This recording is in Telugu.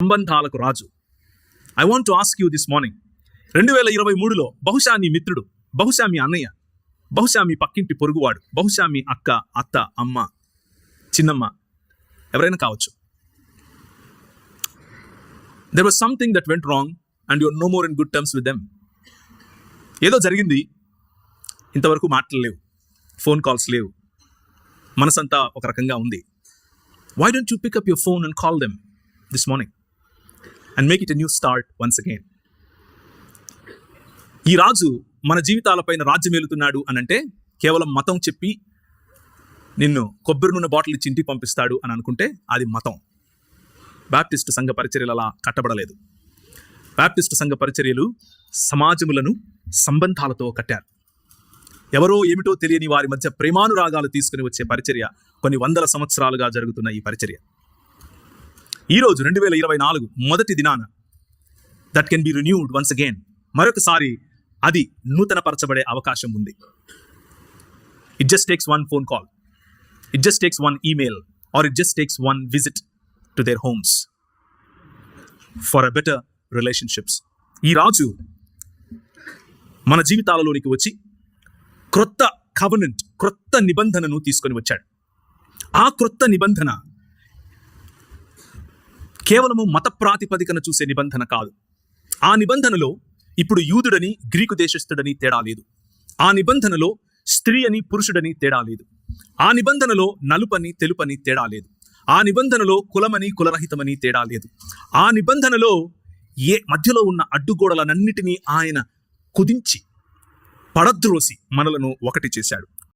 సంబంధాలకు Raju. I want to ask you this morning, 2023లో బహుశా నీ మిత్రుడు, బహుశా మీ అన్నయ్య, బహుశా మీ పక్కింటి పొరుగువాడు, బహుశా మీ అక్క, అత్త, అమ్మ, చిన్నమ్మ, ఎవరైనా కావచ్చు. There was something that went wrong and you're no more in good terms with them. ఏదో జరిగింది, ఇంతవరకు మాటలు లేవు, ఫోన్ కాల్స్ లేవు, మనసంతా ఒక రకంగా ఉంది. Why don't you pick up your phone and call them this morning and make it a new start once again? ఈ రాజు మన జీవితాలపైన రాజ్యమేలుతున్నాడు అనంటే కేవలం మతం చెప్పి నిన్ను కొబ్బరి నూనె బాటిల్ ఇచ్చి ఇంటికి పంపిస్తాడు అని అనుకుంటే అది మతం. బాప్టిస్టు సంఘ పరిచర్యలు అలా కట్టబడలేదు. బాప్టిస్టు సంఘ పరిచర్యలు సమాజములను సంబంధాలతో కట్టారు. ఎవరో ఏమిటో తెలియని వారి మధ్య ప్రేమానురాగాలు తీసుకుని వచ్చే పరిచర్య కొన్ని వందల సంవత్సరాలుగా జరుగుతున్న ఈ పరిచర్య ఈరోజు 2024 మొదటి దినాన that can be renewed once again, మరొకసారి అది నూతనపరచబడే అవకాశం ఉంది. It just takes one phone call, it just takes one email, or it just takes one visit to their homes for a better relationships. ఈ రాజు మన జీవితాలలోనికి వచ్చి క్రొత్త కవెనెంట్, క్రొత్త నిబంధనను తీసుకొని వచ్చాడు. ఆ క్రొత్త నిబంధన కేవలము మత ప్రాతిపదికన చూసే నిబంధన కాదు. ఆ నిబంధనలో ఇప్పుడు యూదుడని గ్రీకు దేశస్థుడని తేడా లేదు. ఆ నిబంధనలో స్త్రీ అని పురుషుడని తేడా లేదు. ఆ నిబంధనలో నలుపని తెలుపని తేడా లేదు. ఆ నిబంధనలో కులమని కులరహితమని తేడా లేదు. ఆ నిబంధనలో మధ్యలో ఉన్న అడ్డుగోడలనన్నిటినీ ఆయన కుదించి పడద్రోసి మనలను ఒకటి చేశాడు.